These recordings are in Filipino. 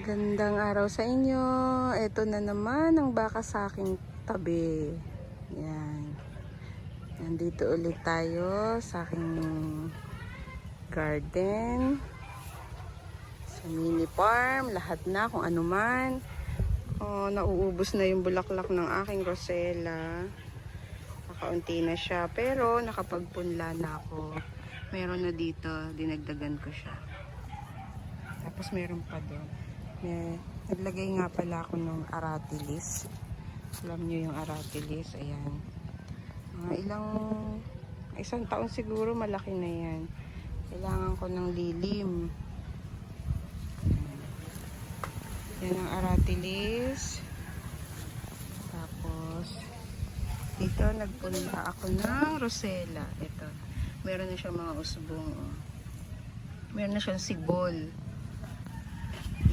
Gandang araw sa inyo. Ito na naman ang baka sa aking tabi. Yan. Nandito ulit tayo sa aking garden. Sa mini farm. Lahat na kung ano man. Oh, nauubos na yung bulaklak ng aking rosella. Nakaunti na siya. Pero nakapagpunla na ako. Meron na dito. Dinagdagan ko siya. Tapos meron pa doon. Naglagay nga pala ako ng aratilis. Alam nyo yung aratilis. Ayan. Isang taon siguro malaki na yan. Kailangan ko ng lilim. Yan ang aratilis. Tapos dito nagpunla ako ng rosella. Ito. Meron na siyang mga usbong. Oh. Meron na siyang sibol.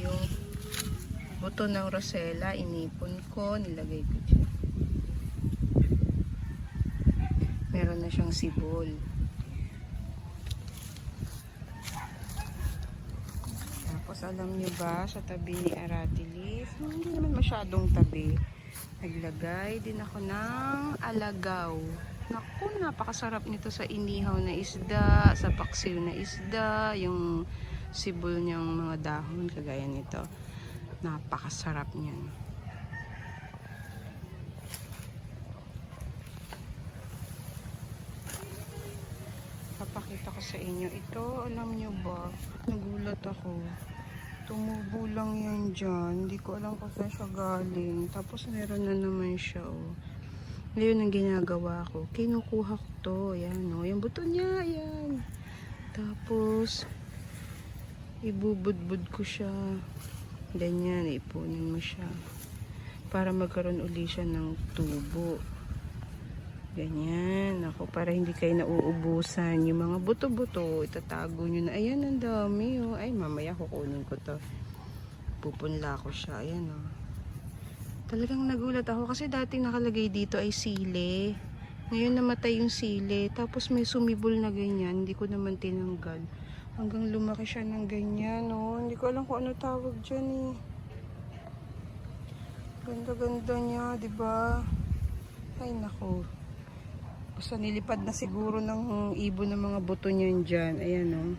Yung buto ng rosella, inipon ko, nilagay ko dyan. Meron na siyang sibol. Tapos alam nyo ba, sa tabi ni aratilis, hindi naman masyadong tabi, naglagay din ako ng alagaw. Naku, napakasarap nito sa inihaw na isda, sa paksiw na isda, yung sibol niyang mga dahon, kagaya nito. Napakasarap niyan. Papakita ko sa inyo. Ito, alam nyo ba? Nagulat ako. Tumubo lang yan dyan. Hindi ko alam kung saan siya galing. Tapos meron na naman siya. Oh. Ngayon ang ginagawa ko. Kinukuha ko to. Ayan, oh. Yung buto niya. Ayan. Tapos ibubudbud ko siya. Ganyan, ipunin mo siya. Para magkaroon uli siya ng tubo. Ganyan. Ako, para hindi kayo nauubusan. Yung mga buto-buto, itatago nyo na. Ayan, ang dami. Oh. Ay, mamaya kukunin ko to. Pupunla ko siya. Ayan, oh. Talagang nagulat ako kasi dati nakalagay dito ay sili. Ngayon namatay yung sili. Tapos may sumibol na ganyan. Hindi ko naman tinanggal. Hanggang lumaki siya ng ganyan, oh. Hindi ko alam kung ano tawag dyan, eh. Ganda-ganda niya, diba? Ay, nako. Basta nilipad na siguro ng ibon ng mga buto niyan dyan. Ayan, oh.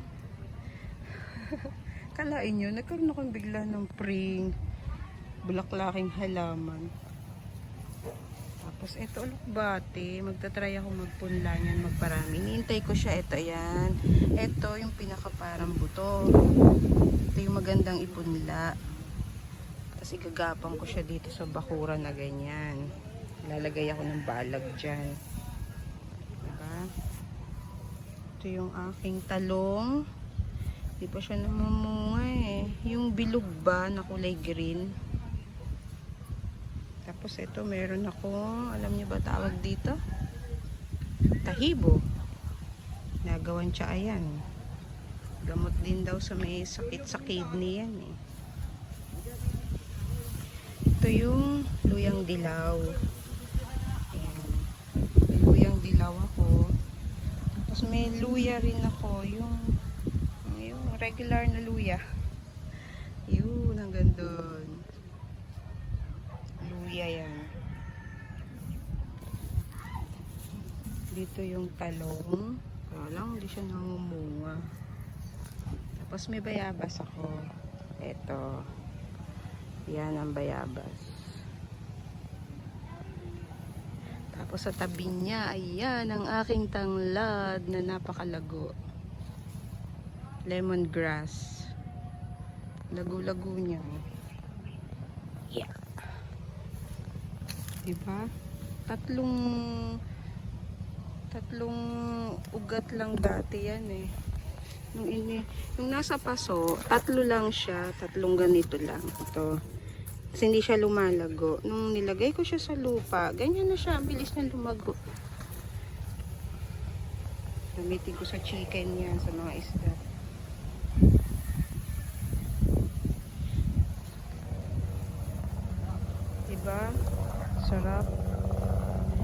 Kalain nyo, nagkaroon akong bigla ng pring. Bulaklaking halaman. Tapos, ito alukbate. Magta-try ako magpunla niyan, magparami. Hinihintay ko siya. Ito, ayan. Ito, yung pinakaparang buto. Ito yung magandang ipunla. Tapos, igagapang ko siya dito sa bakura na ganyan. Lalagay ako ng balag dyan. Diba? Ito yung aking talong. Hindi pa siya namumunga, eh. Yung bilog ba na kulay green. Tapos ito meron ako, alam niyo ba tawag dito? Tahibo. Nagawan siya, ayan. Gamot din daw sa may sakit sa kidney yan, eh. Ito yung luyang dilaw. Ayan. May luyang dilaw ako. Tapos may luya rin ako, yung regular na luya. Yun, hanggang doon. Yan. Dito yung talong. Lang, hindi siya namumunga. Tapos may bayabas ako. Ito. Yan ang bayabas. Tapos sa tabi niya, ayan ang aking tanglad na napakalago. Lemongrass. Lago-lago niya. Yeah. Diba? Tatlong ugat lang dati yan, eh. Nung nasa paso, tatlo lang siya, tatlong ganito lang. Ito. Kasi hindi siya lumalago. Nung nilagay ko siya sa lupa, ganyan na siya, ang bilis na lumago. Gamitin ko sa chicken yan, sa mga isda. Diba? Sarap.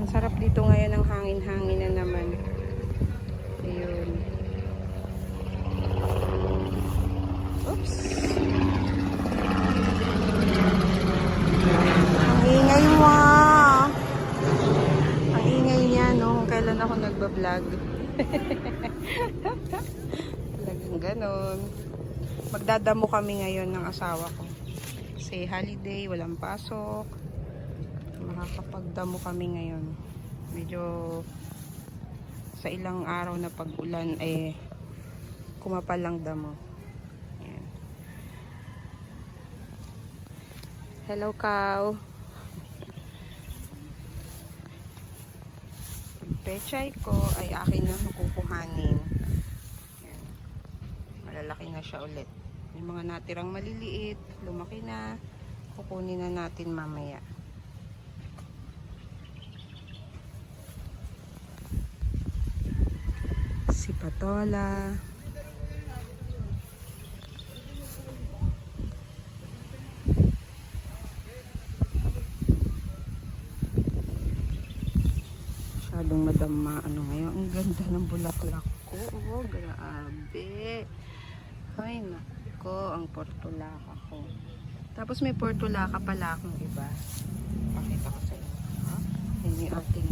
Ang sarap dito ngayon ng hangin-hangin na naman. Ayun. Oops. Ang ingay mo ah. Ang ingay niya no, kung kailan ako nagbablog. Talagang ganon. Magdadamo kami ngayon ng asawa ko. Kasi holiday, walang pasok. Makakapagdamo kami ngayon. Medyo sa ilang araw na pag-ulan eh kumapal lang damo. Ayan. Hello cow. Pechay ko ay akin na kukuhanin. Ayan. Malalaki na siya ulit. May mga natirang maliliit, lumaki na. Kukunin na natin mamaya. Si Patola. Masyadong madama ano ngayon. Ang ganda ng bulaklak ko. Oh, grabe. Ay, nako. Ang portulaka ko. Tapos may portulaka pala akong iba. Pakita ko sa inyo. Yan yung ating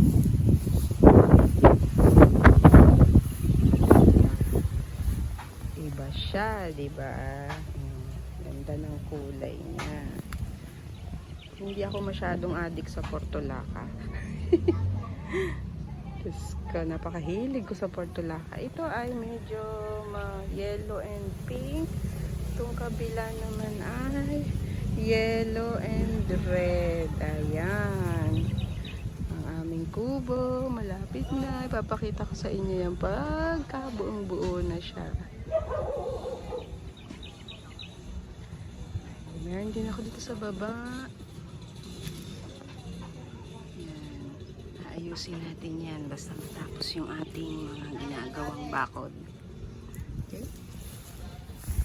iba siya, diba? Ganda ng kulay niya. Hindi ako masyadong addict sa portulaka. Diyos ko, napakahilig ko sa portulaka. Ito ay medyo yellow and pink. Itong kabila naman ay yellow and red. Ayan. Ang aming kubo, malapit na. Ipapakita ko sa inyo yan pagka buong buo na siya. Meron din ako dito sa baba. Ayusin natin yan basta matapos yung ating mga ginagawang bakod. Okay?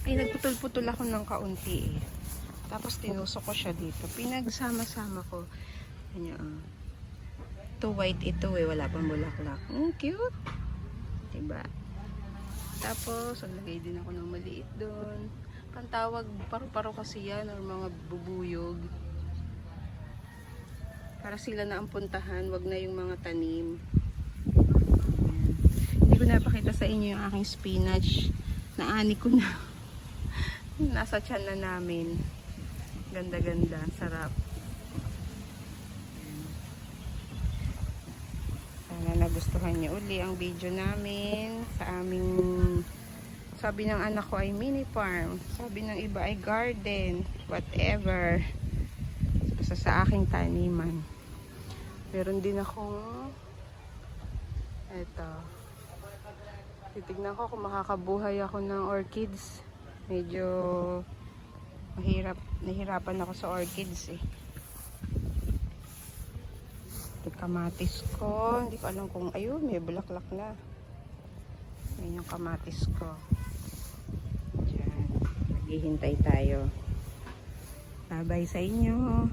Ay, nagputol-putol ako ng kaunti eh. Tapos tinusok ko siya dito. Pinagsama-sama ko. Ano, ito white ito eh. Wala pang bulaklak. Cute. Diba? Tapos, naglagay din ako ng maliit doon. Pantawag, paru-paro kasi yan or mga bubuyog. Para sila na ang puntahan, wag na yung mga tanim. Ayan. Hindi ko napakita sa inyo yung aking spinach. Naani ko na. Nasa tiyan na namin. Ganda-ganda, sarap. Ayan. Sana nagustuhan niyo uli ang video namin sa aming, sabi ng anak ko ay mini farm. Sabi ng iba ay garden. Whatever. Basta sa aking taniman. Meron din akong eto. Titignan ko kung makakabuhay ako ng orchids. Medyo nahirapan ako sa orchids eh. Ito kamatis ko. Hindi ko alam kung ayun, may bulaklak na. Yan yung kamatis ko. Diyan. Maghihintay tayo. Bye-bye sa inyo.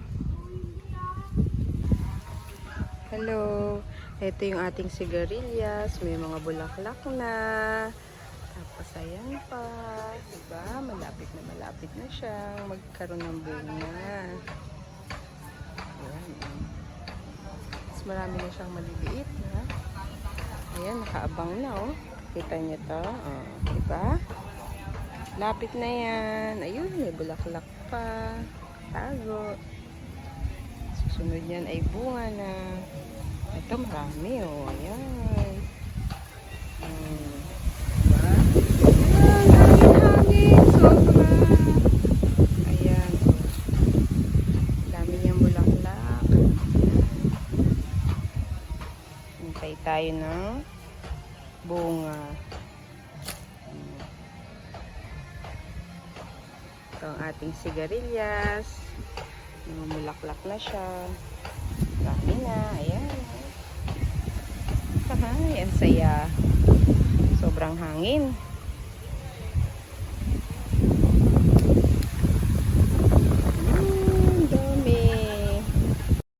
Hello, ito yung ating sigarilyas, may mga bulaklak na, tapos ayan pa, diba? Malapit na siya, magkaroon ng bunga. Ayan, mas marami na siyang maliliit na. Ayan, nakaabang na oh, kita niyo to, oh, diba? Lapit na yan, ayun, may bulaklak pa, tago. Susunod yan ay bunga na. Ito marami oh. Ayan. Diba? Ayan, hangin. Sobra. Ayan. Dami niyang bulaklak. Hintay tayo ng bunga. Ito ang ating sigarilyas. Bulaklak na siya. Dami na. Ayan. Ayan, saya. Sobrang hangin.